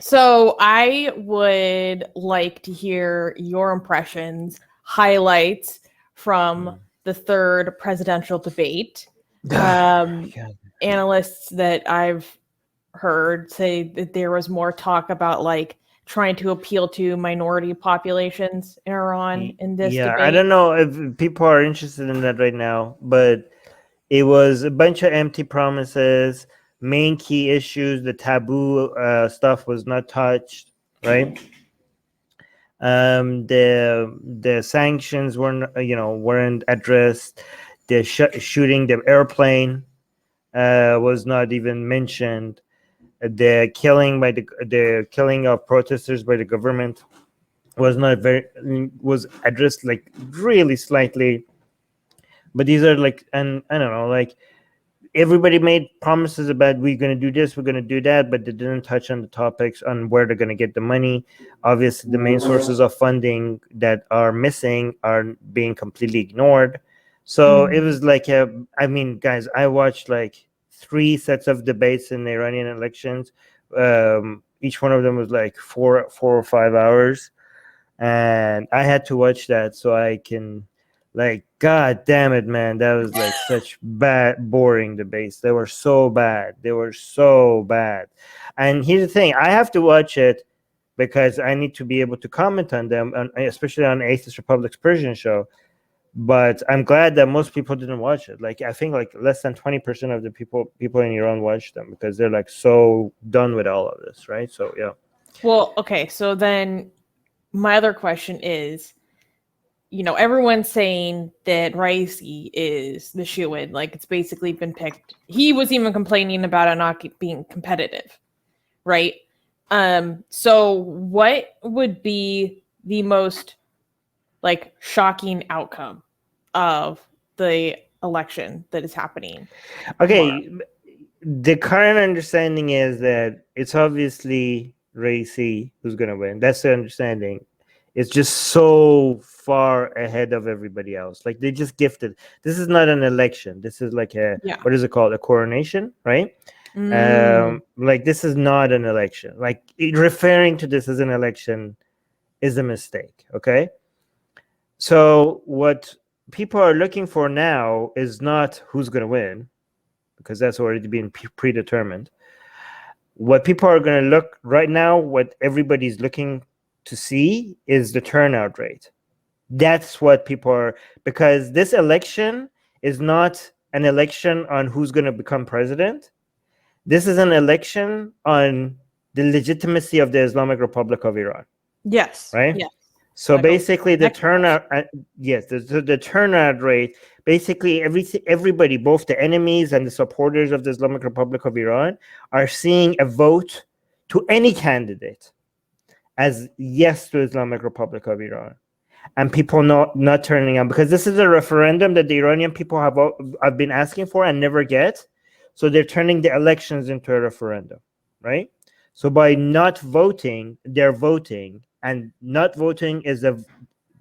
So I would like to hear your impressions, highlights from the third presidential debate. Analysts that I've heard say that there was more talk about like trying to appeal to minority populations in Iran in this debate. I don't know if people are interested in that right now, but it was a bunch of empty promises. Main key issues, the taboo stuff was not touched, right? The sanctions weren't addressed. The shooting the airplane was not even mentioned. The killing of protesters by the government was addressed like really slightly. But these are like, and I don't know, like everybody made promises about we're going to do this, we're going to do that, but they didn't touch on the topics on where they're going to get the money. Obviously, the main sources of funding that are missing are being completely ignored. So it was like guys, I watched like 3 sets of debates in the Iranian elections. Each one of them was like 4 or 5 hours, and I had to watch that so I can. Like, god damn it, man, that was like such bad, boring debates. They were so bad. And here's the thing, I have to watch it because I need to be able to comment on them, especially on Atheist Republic's Persian show. But I'm glad that most people didn't watch it. Like, I think like less than 20% of the people in Iran watched them because they're like so done with all of this, right? So yeah. Well, okay, so then my other question is, everyone's saying that Raisi is the shoo-in. Like, it's basically been picked. He was even complaining about it not being competitive, right? So what would be the most, like, shocking outcome of the election that is happening? Okay, tomorrow? The current understanding is that it's obviously Raisi who's going to win. That's the understanding. It's just so far ahead of everybody else. Like, they just gifted. This is not an election. This is like what is it called? A coronation, right? Like, this is not an election. Like, referring to this as an election is a mistake, okay? So what people are looking for now is not who's going to win, because that's already been predetermined. What people are going to look right now, what everybody's looking to see is the turnout rate. That's what people are, because this election is not an election on who's going to become president. This is an election on the legitimacy of the Islamic Republic of Iran. Yes. Right? Yes. So basically the turnout, the turnout rate, basically everybody, both the enemies and the supporters of the Islamic Republic of Iran, are seeing a vote to any candidate as yes to Islamic Republic of Iran, and people not turning out, because this is a referendum that the Iranian people have been asking for and never get. So they're turning the elections into a referendum, right? So by not voting, they're voting, and not voting is a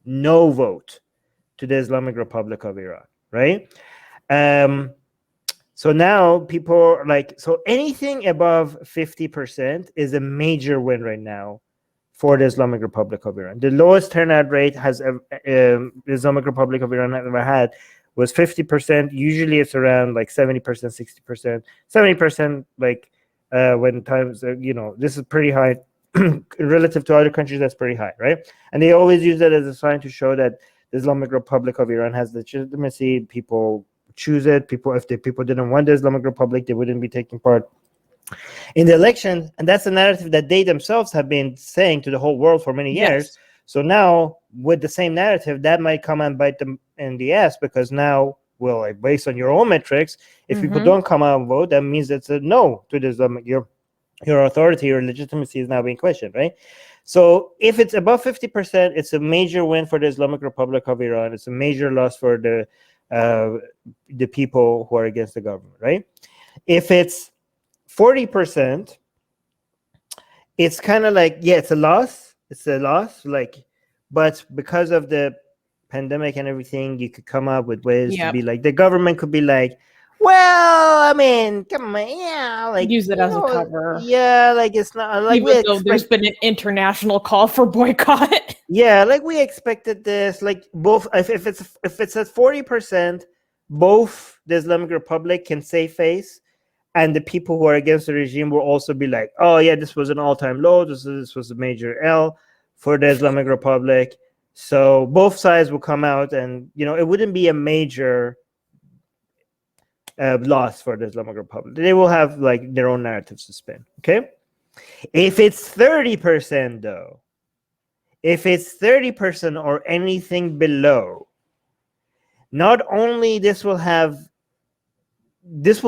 no vote to the Islamic Republic of Iran, right? So now people are like, so anything above 50% is a major win right now for the Islamic Republic of Iran. The lowest turnout rate the Islamic Republic of Iran has ever had was 50%. Usually it's around like 70%, 60%, 70%. Like when times, this is pretty high relative to other countries. That's pretty high, right? And they always use that as a sign to show that the Islamic Republic of Iran has legitimacy. People choose it. If the people didn't want the Islamic Republic, they wouldn't be taking part in the election. And that's the narrative that they themselves have been saying to the whole world for many years. So now with the same narrative, that might come and bite them in the ass, because now, well, like, based on your own metrics, if people don't come out and vote, that means it's a no to the Islamic, your authority, your legitimacy is now being questioned, right? So if it's above 50%, it's a major win for the Islamic Republic of Iran. It's a major loss for the people who are against the government, right? If it's 40%, it's kind of like, it's a loss. It's a loss, like, but because of the pandemic and everything, you could come up with ways to be like, the government could be like, Well, I mean, come on, yeah, like Use it you as a know, cover. yeah, like it's not like Even though there's been an international call for boycott. yeah, like we expected this. Like both, if it's at 40%, both the Islamic Republic can save face, and the people who are against the regime will also be like, oh yeah, this was an all-time low. This was a major L for the Islamic Republic. So both sides will come out, and it wouldn't be a major loss for the Islamic Republic. They will have like their own narratives to spin. Okay, if it's 30% though, if it's 30% or anything below, not only this will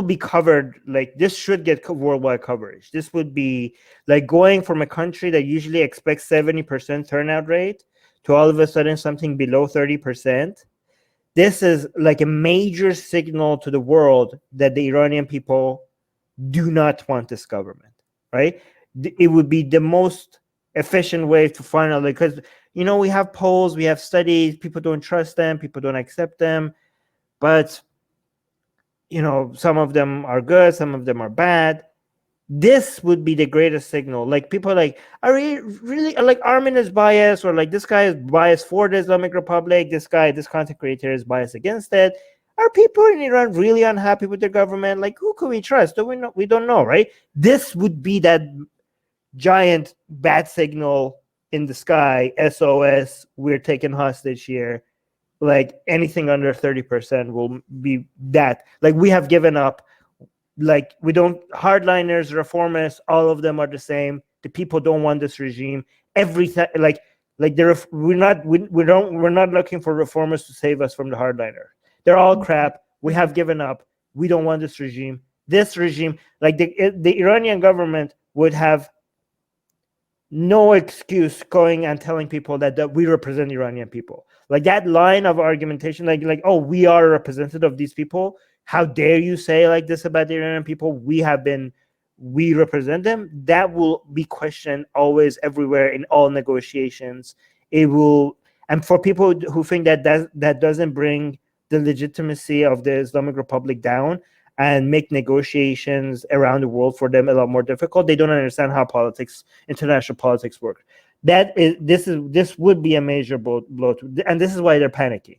be covered, like this should get worldwide coverage. This would be like going from a country that usually expects 70% turnout rate to all of a sudden something below 30%. This is like a major signal to the world that the Iranian people do not want this government, right? It would be the most efficient way to finally, because we have polls, we have studies, people don't trust them, people don't accept them, but some of them are good, some of them are bad. This would be the greatest signal. Like people are like, I really like Armin is biased, or like this guy is biased for the Islamic Republic, this content creator is biased against it. Are people in Iran really unhappy with the government? Like, who can we trust? We don't know, right? This would be that giant bat signal in the sky, SOS, we're taken hostage here. Like anything under 30% will be that. Like we have given up. Like we don't, hardliners, reformists, all of them are the same. The people don't want this regime. Everything we're not looking for reformers to save us from the hardliner. They're all crap. We have given up. We don't want this regime. This regime, like the Iranian government would have no excuse going and telling people that we represent Iranian people. Like that line of argumentation, like, oh, we are a representative of these people. How dare you say like this about the Iranian people? We represent them. That will be questioned always, everywhere, in all negotiations. It will, and for people who think that doesn't bring the legitimacy of the Islamic Republic down and make negotiations around the world for them a lot more difficult, they don't understand how international politics work. This would be a major blow and this is why they're panicking.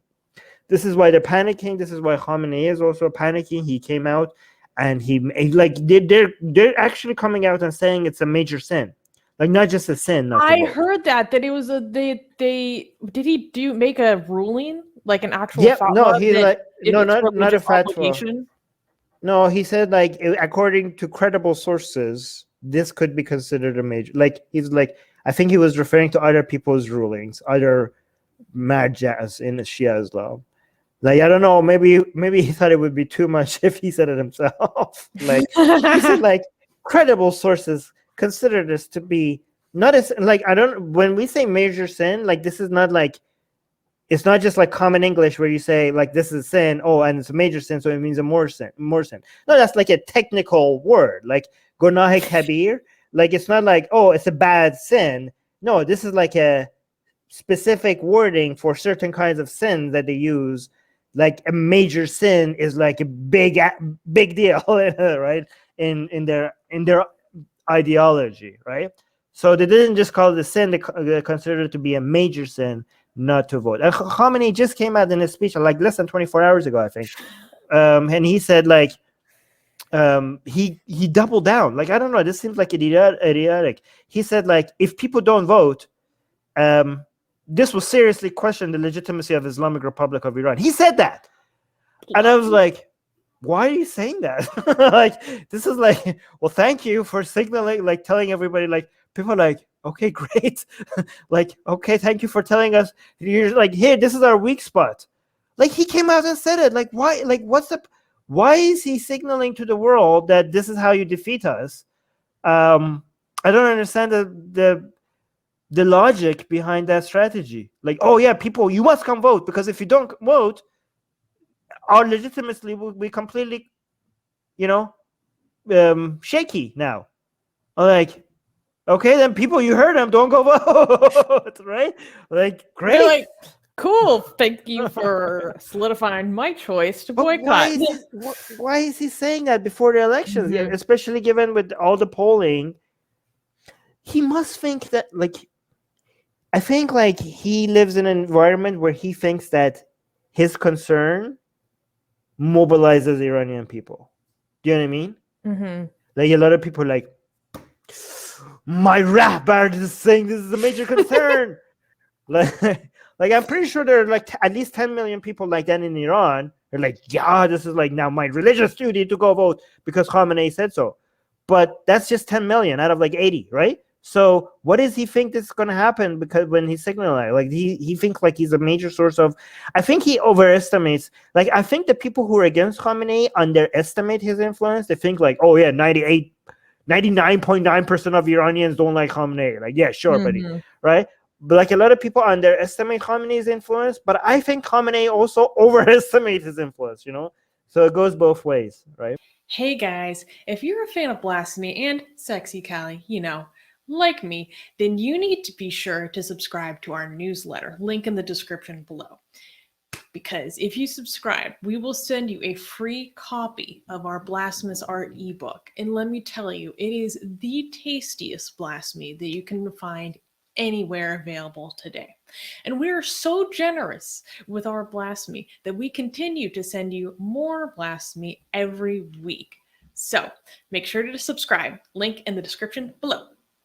This is why Khamenei is also panicking. He came out and they're actually coming out and saying it's a major sin, like not just a sin. I heard that it was did he make a ruling, like an actual fatwa? No, he's like not a fatwa. No, he said like according to credible sources, this could be considered a major. Like he's like, I think he was referring to other people's rulings, other marjas in Shia Islam. Like I don't know, maybe he thought it would be too much if he said it himself. Like he said, like credible sources consider this to be not as like when we say major sin, like this is not like, it's not just like common English where you say like this is sin, and it's a major sin, so it means a more sin. No, that's like a technical word, like gonah kabir. Like it's not like, oh, it's a bad sin. No, this is like a specific wording for certain kinds of sins that they use. Like a major sin is like a big deal, right? In their ideology, right? So they didn't just call it a sin; they considered it to be a major sin not to vote. Khamenei just came out in a speech like less than 24 hours ago, I think, and he said like he doubled down. Like I don't know, this seems like idiotic. He said like if people don't vote, this will seriously question the legitimacy of Islamic Republic of Iran. He said that. And I was like, why are you saying that? Like, this is like, well, thank you for signaling, like telling everybody, like people are like, okay, great. Like, okay, thank you for telling us. You're like, here, this is our weak spot. Like he came out and said it. Like, why? Like, why is he signaling to the world that this is how you defeat us? I don't understand the logic behind that strategy. Like, oh yeah, people, you must come vote, because if you don't vote, our legitimacy will be completely, shaky now. I'm like, okay, then people, you heard them, don't go vote, right? Like, great. Cool. Thank you for solidifying my choice to But boycott. why is he saying that before the elections? Yeah, Mhm. especially given with all the polling, he must think that like I think like he lives in an environment where he thinks that his concern mobilizes Iranian people. Do you know what I mean? Mhm. Like a lot of people are like, my rabbi is saying this is a major concern. like I'm pretty sure there are like at least 10 million people like that in Iran. They're like, yeah, this is like now my religious duty to go vote because Khamenei said so. But that's just 10 million out of like 80, right? So what does he think this is going to happen? Because when he's signaling, like he thinks like he's a major source of, I think he overestimates. Like I think the people who are against Khamenei underestimate his influence. They think like, oh yeah, 99.9% of Iranians don't like Khamenei. Like yeah, sure, buddy, Mhm. right? But like a lot of people underestimate Khamenei's influence, but I think Khamenei also overestimates his influence. So it goes both ways, right? Hey guys, if you're a fan of Blasphemy and Sexy Callie, like me, then you need to be sure to subscribe to our newsletter, link in the description below. Because if you subscribe, we will send you a free copy of our Blasphemous Art ebook. And let me tell you, it is the tastiest blasphemy that you can find anywhere available today. And we are so generous with our blasphemy that we continue to send you more blasphemy every week. So make sure to subscribe, link in the description below.